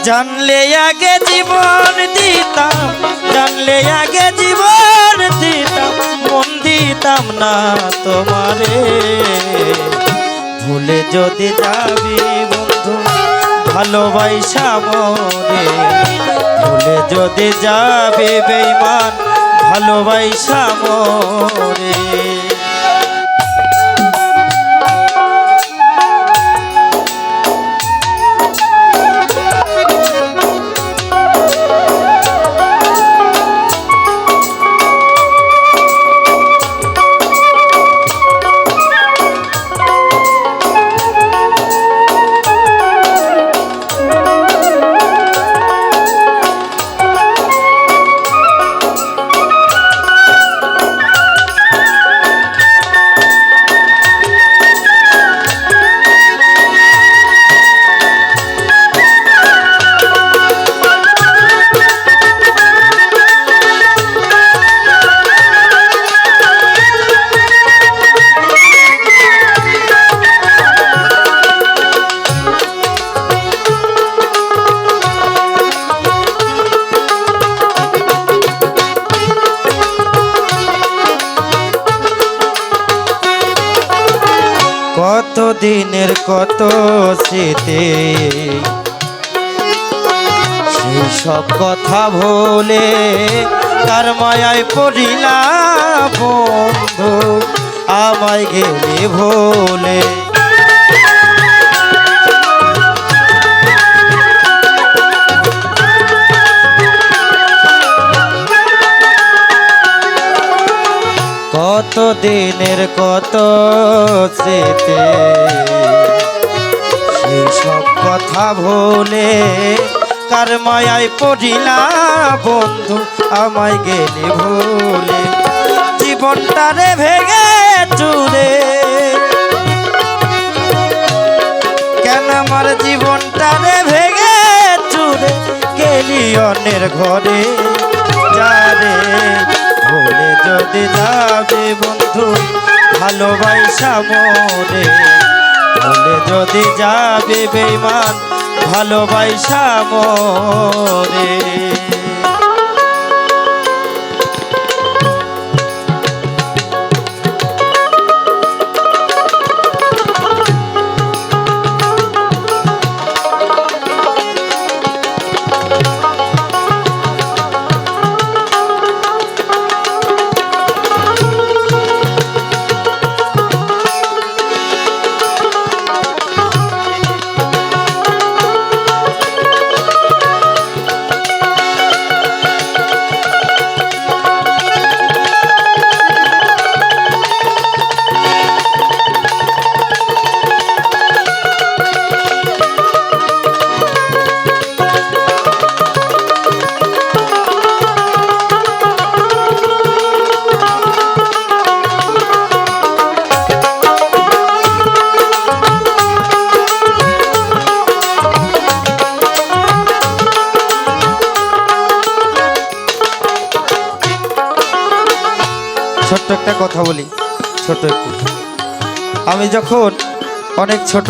জানলে আগে জীবন দিতাম, জানলে আগে জীবন দিতাম, মন দিতাম না তোমারে। ভুলে যদি যাবি বন্ধু ভালোবাসা মরে, ভুলে যদি যাবি বেঈমান ভালোবাসা মরে। কত দিনের কত স্মৃতি, সেই সব কথা ভুলে কার মায়ায় পড়িলাম বন্ধু আমায় গেলে ভুলে। কত দিনের কত স্মৃতি, সেই সব কথা ভুলে কার মায়ায় পড়িলাম বন্ধু আমায় গেলে ভুলে। জীবনটারে ভেঙে চুরে, কেন আমার জীবনটারে ভেঙে চুরে গেলি অন্যের ঘরে। যারে ভুলে যদি যাবে বন্ধু ভালোবাসা মরে, ভুলে যদি যাবে বেঈমান ভালোবাসা মরে। ছোট্ট একটা কথা বলি, ছোট একটু। আমি যখন অনেক ছোট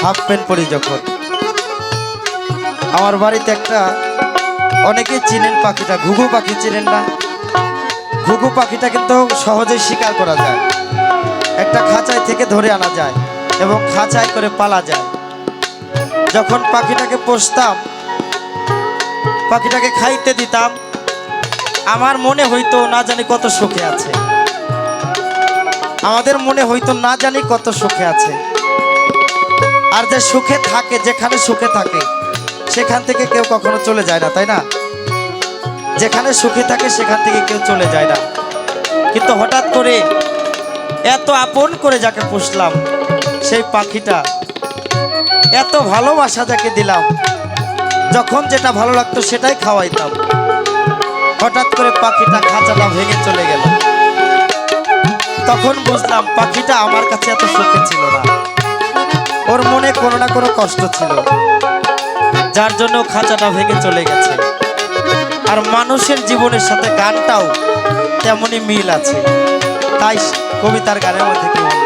হাফ প্যান্ট পরি, যখন আমার বাড়িতে একটা, অনেকেই চিনেন পাখিটা, ঘুঘু পাখি চিনেন না? ঘুঘু পাখিটা কিন্তু সহজেই শিকার করা যায়, একটা খাঁচায় থেকে ধরে আনা যায় এবং খাঁচায় করে পালা যায়। যখন পাখিটাকে পুষতাম, পাখিটাকে খাইতে দিতাম, আমার মনে হইতো না জানি কত সুখে আছে, আমাদের মনে হইতো না জানি কত সুখে আছে। আর যে সুখে থাকে, যেখানে সুখে থাকে সেখান থেকে কেউ কখনো চলে যায় না, তাই না? যেখানে সুখে থাকে সেখান থেকে কেউ চলে যায় না। কিন্তু হঠাৎ করে এত আপন করে যাকে পুষলাম, সেই পাখিটা এত ভালোবাসা যাকে দিলাম, যখন যেটা ভালো লাগতো সেটাই খাওয়াইতাম, হঠাৎ করে পাখিটা খাঁচাটা ভেঙে চলে গেল। তখন বুঝলাম পাখিটা আমার কাছে এত সুখে ছিল না, ওর মনে কোনো না কোনো কষ্ট ছিল, যার জন্য খাঁচাটা ভেঙে চলে গেছে। আর মানুষের জীবনের সাথে গানটাও তেমনই মিল আছে। তাই কবিতার গানের মধ্যে কি বলবে,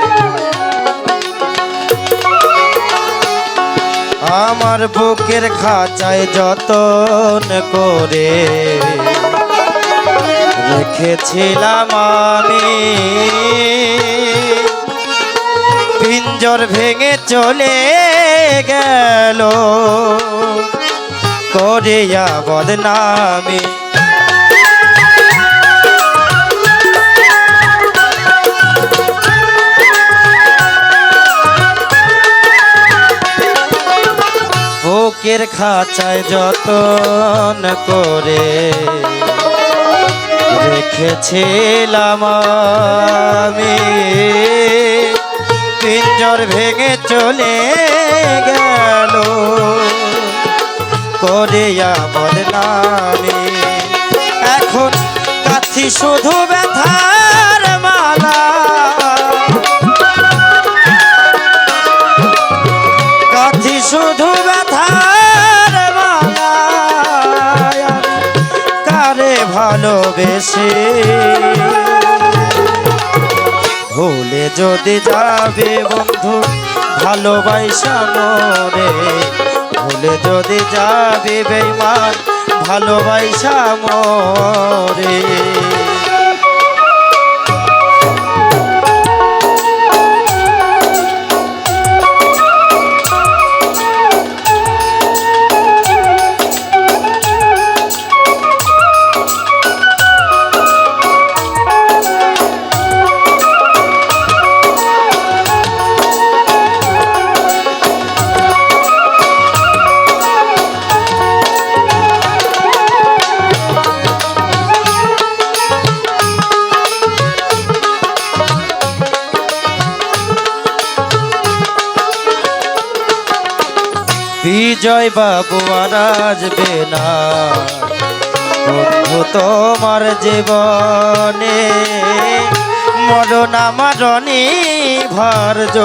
আমার বুকের খাঁচায় যতন করে রেখেছিলাম আমি, পিঞ্জর ভেঙে চলে গেল করিয়া বদনামি। বুকের খাঁচায় যতন করে রেখেছিলাম আমি, পিঞ্জর ভেঙে চলে গেল করিয়া বদনামি। এখন কাছি শুধু ব্যথার মালা, কাছি শুধু ব্যথার মালা, কারে ভালোবেসে ভুলে যদি যাবে বন্ধু ভালোবাসা মরে, ভুলে যদি যাবে বেঈমান ভালোবাসা মরে। বিজয় বাবু আর আসবে না বন্ধু তোমার জীবনে, মরণ আমার অনিবার্য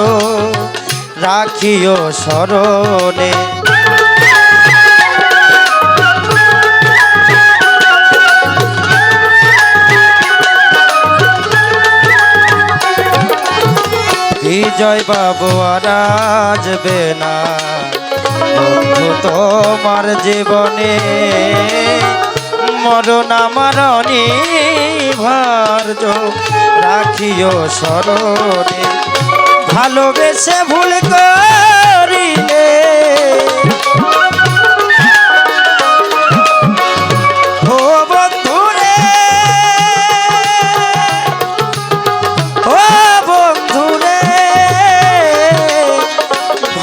রাখিও স্মরণে। বিজয় বাবু আর আসবে না বন্ধু তোমার জীবনে, মরণ আমার অনিবার্য রাখিও স্মরণে। ভালোবেসে ভুল করিলে ও বন্ধুরে, ও বন্ধুরে,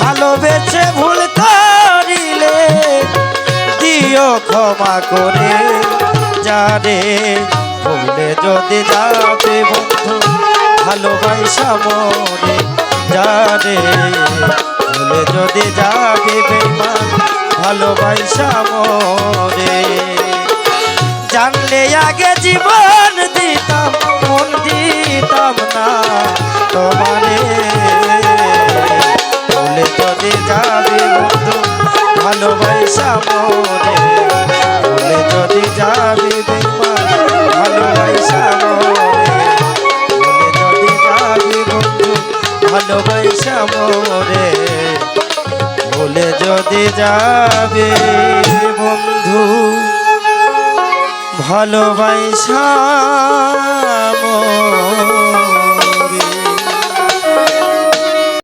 ভালোবেসে ভুল করিলে দিও ক্ষমা করে যারে, ভুলে যদি যাবে বন্ধু ভালোবাসা মরে যারে, ভুলে যদি যাবে বেঈমান ভালোবাসা মরে। জানলে আগে জীবন দিতাম মন দিতাম না তোমারে, ভুলে যদি যাবে বন্ধু ভালোবাসা মরে, ভুলে যদি যাবে বেঈমান ভালোবাসা মরে, ভুলে যদি যাবে বন্ধু ভালোবাসা মরে, ভুলে যদি যাবে বন্ধু ভালোবাসা মরে।